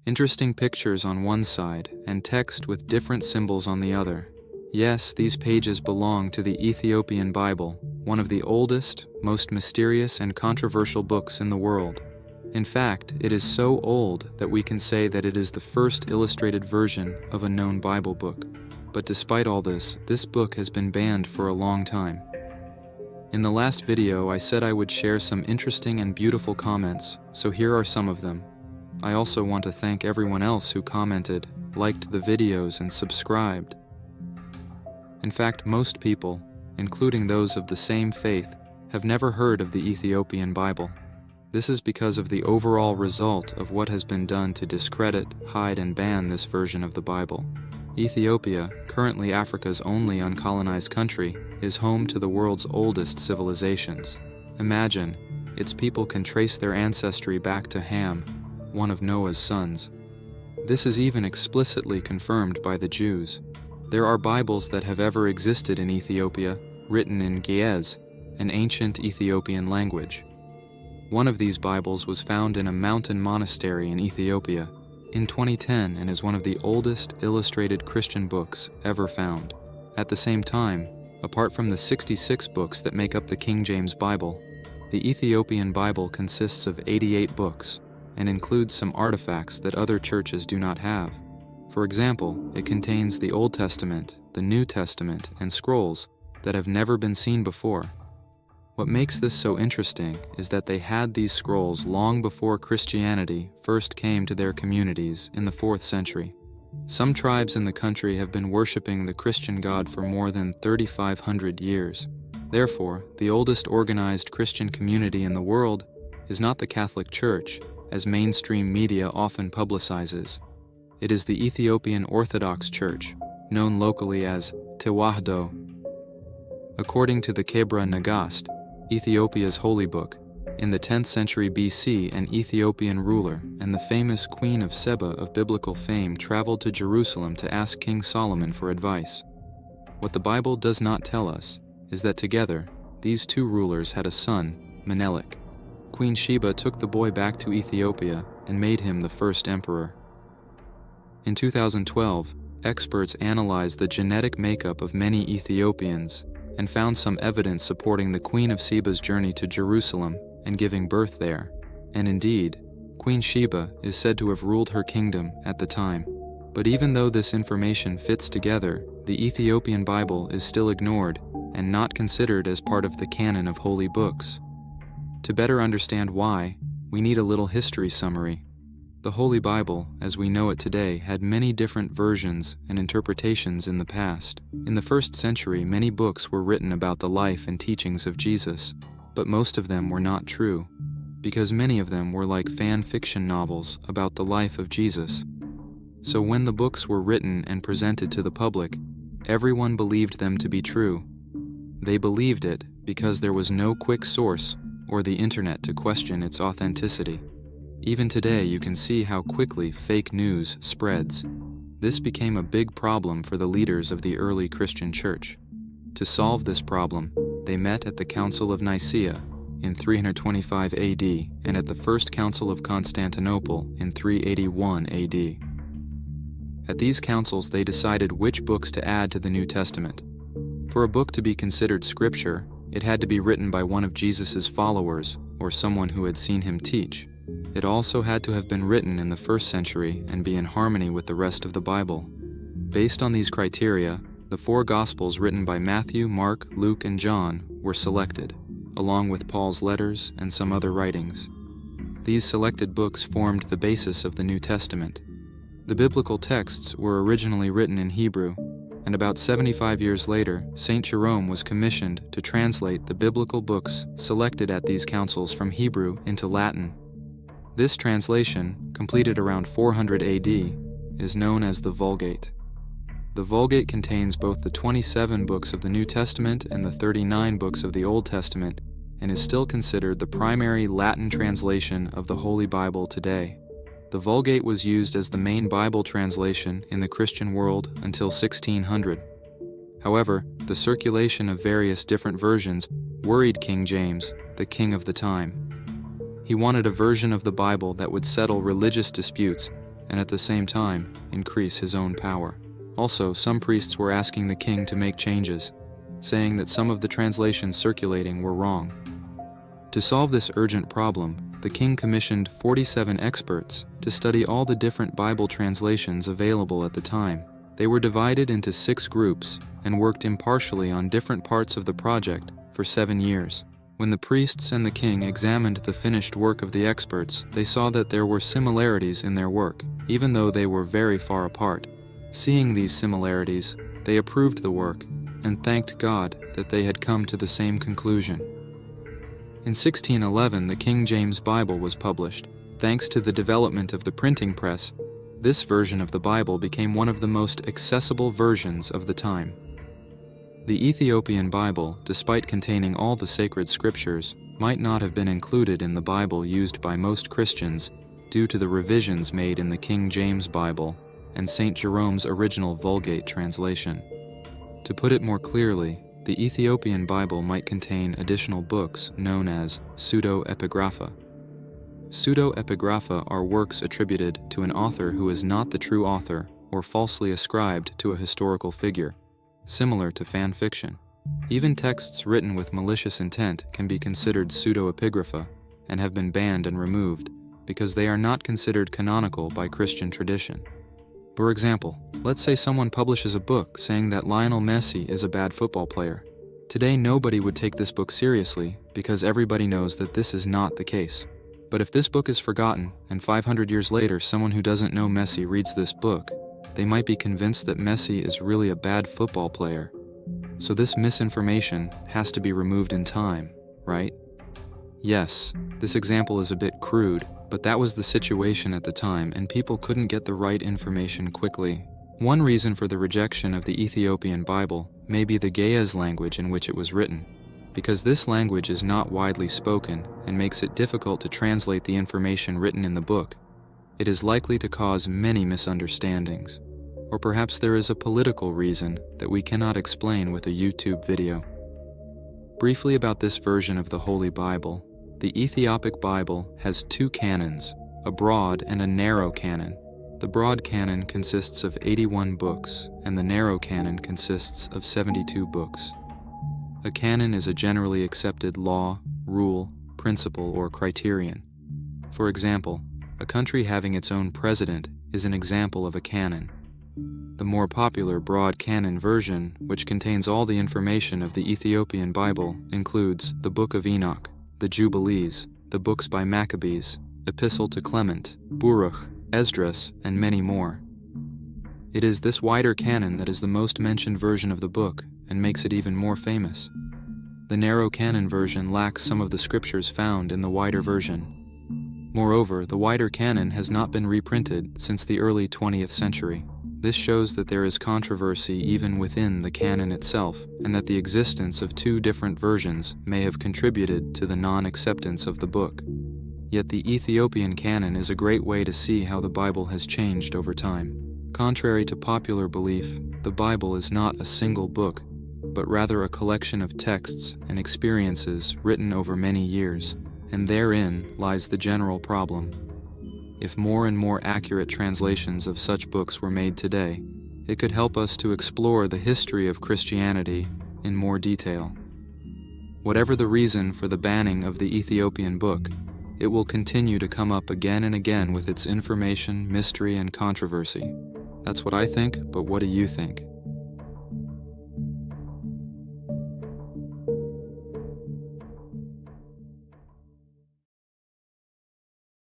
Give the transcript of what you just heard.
Interesting pictures on one side and text with different symbols on the other. Yes, these pages belong to the Ethiopian Bible, one of the oldest, most mysterious and controversial books in the world. In fact, it is so old that we can say that it is the first illustrated version of a known Bible book. But despite all this book has been banned for a long time. In the last video, I said I would share some interesting and beautiful comments, so here are some of them. I also want to thank everyone else who commented, liked the videos, and subscribed. In fact, most people, including those of the same faith, have never heard of the Ethiopian Bible. This is because of the overall result of what has been done to discredit, hide, and ban this version of the Bible. Ethiopia, currently Africa's only uncolonized country, is home to the world's oldest civilizations. Imagine, its people can trace their ancestry back to Ham, one of Noah's sons. This is even explicitly confirmed by the Jews. There are Bibles that have ever existed in Ethiopia, written in Ge'ez, an ancient Ethiopian language. One of these Bibles was found in a mountain monastery in Ethiopia in 2010 and is one of the oldest illustrated Christian books ever found. At the same time, apart from the 66 books that make up the King James Bible, the Ethiopian Bible consists of 88 books and includes some artifacts that other churches do not have. For example, it contains the Old Testament, the New Testament, and scrolls that have never been seen before. What makes this so interesting is that they had these scrolls long before Christianity first came to their communities in the 4th century. Some tribes in the country have been worshiping the Christian God for more than 3,500 years. Therefore, the oldest organized Christian community in the world is not the Catholic Church, as mainstream media often publicizes. It is the Ethiopian Orthodox Church, known locally as Tewahdo. According to the Kebra Nagast, Ethiopia's holy book, in the 10th century BC, an Ethiopian ruler and the famous Queen of Seba of biblical fame traveled to Jerusalem to ask King Solomon for advice. What the Bible does not tell us is that together, these two rulers had a son, Menelik. Queen Sheba took the boy back to Ethiopia and made him the first emperor. In 2012, experts analyzed the genetic makeup of many Ethiopians and found some evidence supporting the Queen of Seba's journey to Jerusalem and giving birth there. And indeed, Queen Sheba is said to have ruled her kingdom at the time. But even though this information fits together, the Ethiopian Bible is still ignored and not considered as part of the canon of holy books. To better understand why, we need a little history summary. The Holy Bible, as we know it today, had many different versions and interpretations in the past. In the 1st century, many books were written about the life and teachings of Jesus, but most of them were not true, because many of them were like fan fiction novels about the life of Jesus. So when the books were written and presented to the public, everyone believed them to be true. They believed it because there was no quick source or the internet to question its authenticity. Even today, you can see how quickly fake news spreads. This became a big problem for the leaders of the early Christian church. To solve this problem, they met at the Council of Nicaea in 325 AD and at the First Council of Constantinople in 381 AD. At these councils, they decided which books to add to the New Testament. For a book to be considered scripture, it had to be written by one of Jesus' followers or someone who had seen him teach. It also had to have been written in the 1st century and be in harmony with the rest of the Bible. Based on these criteria, the 4 Gospels written by Matthew, Mark, Luke, and John were selected, along with Paul's letters and some other writings. These selected books formed the basis of the New Testament. The biblical texts were originally written in Hebrew, and about 75 years later, St. Jerome was commissioned to translate the biblical books selected at these councils from Hebrew into Latin. This translation, completed around 400 AD, is known as the Vulgate. The Vulgate contains both the 27 books of the New Testament and the 39 books of the Old Testament, and is still considered the primary Latin translation of the Holy Bible today. The Vulgate was used as the main Bible translation in the Christian world until 1600. However, the circulation of various different versions worried King James, the king of the time. He wanted a version of the Bible that would settle religious disputes and at the same time, increase his own power. Also, some priests were asking the king to make changes, saying that some of the translations circulating were wrong. To solve this urgent problem, the king commissioned 47 experts to study all the different Bible translations available at the time. They were divided into 6 groups and worked impartially on different parts of the project for 7 years. When the priests and the king examined the finished work of the experts, they saw that there were similarities in their work, even though they were very far apart. Seeing these similarities, they approved the work and thanked God that they had come to the same conclusion. In 1611, the King James Bible was published. Thanks to the development of the printing press, this version of the Bible became one of the most accessible versions of the time. The Ethiopian Bible, despite containing all the sacred scriptures, might not have been included in the Bible used by most Christians due to the revisions made in the King James Bible and St. Jerome's original Vulgate translation. To put it more clearly, the Ethiopian Bible might contain additional books known as pseudo-epigrapha. Pseudo-epigrapha are works attributed to an author who is not the true author or falsely ascribed to a historical figure, similar to fan fiction. Even texts written with malicious intent can be considered pseudo-epigrapha and have been banned and removed because they are not considered canonical by Christian tradition. For example, let's say someone publishes a book saying that Lionel Messi is a bad football player. Today, nobody would take this book seriously because everybody knows that this is not the case. But if this book is forgotten and 500 years later someone who doesn't know Messi reads this book, they might be convinced that Messi is really a bad football player. So this misinformation has to be removed in time, right? Yes, this example is a bit crude, but that was the situation at the time and people couldn't get the right information quickly. One reason for the rejection of the Ethiopian Bible may be the Ge'ez language in which it was written, because this language is not widely spoken and makes it difficult to translate the information written in the book. It is likely to cause many misunderstandings. Or perhaps there is a political reason that we cannot explain with a YouTube video. Briefly about this version of the Holy Bible, the Ethiopic Bible has 2 canons, a broad and a narrow canon. The broad canon consists of 81 books, and the narrow canon consists of 72 books. A canon is a generally accepted law, rule, principle, or criterion. For example, a country having its own president is an example of a canon. The more popular broad canon version, which contains all the information of the Ethiopian Bible, includes the Book of Enoch, the Jubilees, the books by Maccabees, Epistle to Clement, Baruch, Esdras, and many more. It is this wider canon that is the most mentioned version of the book and makes it even more famous. The narrow canon version lacks some of the scriptures found in the wider version. Moreover, the wider canon has not been reprinted since the early 20th century. This shows that there is controversy even within the canon itself, and that the existence of 2 different versions may have contributed to the non-acceptance of the book. Yet the Ethiopian canon is a great way to see how the Bible has changed over time. Contrary to popular belief, the Bible is not a single book, but rather a collection of texts and experiences written over many years, and therein lies the general problem. If more and more accurate translations of such books were made today, it could help us to explore the history of Christianity in more detail. Whatever the reason for the banning of the Ethiopian book, it will continue to come up again and again with its information, mystery, and controversy. That's what I think, but what do you think?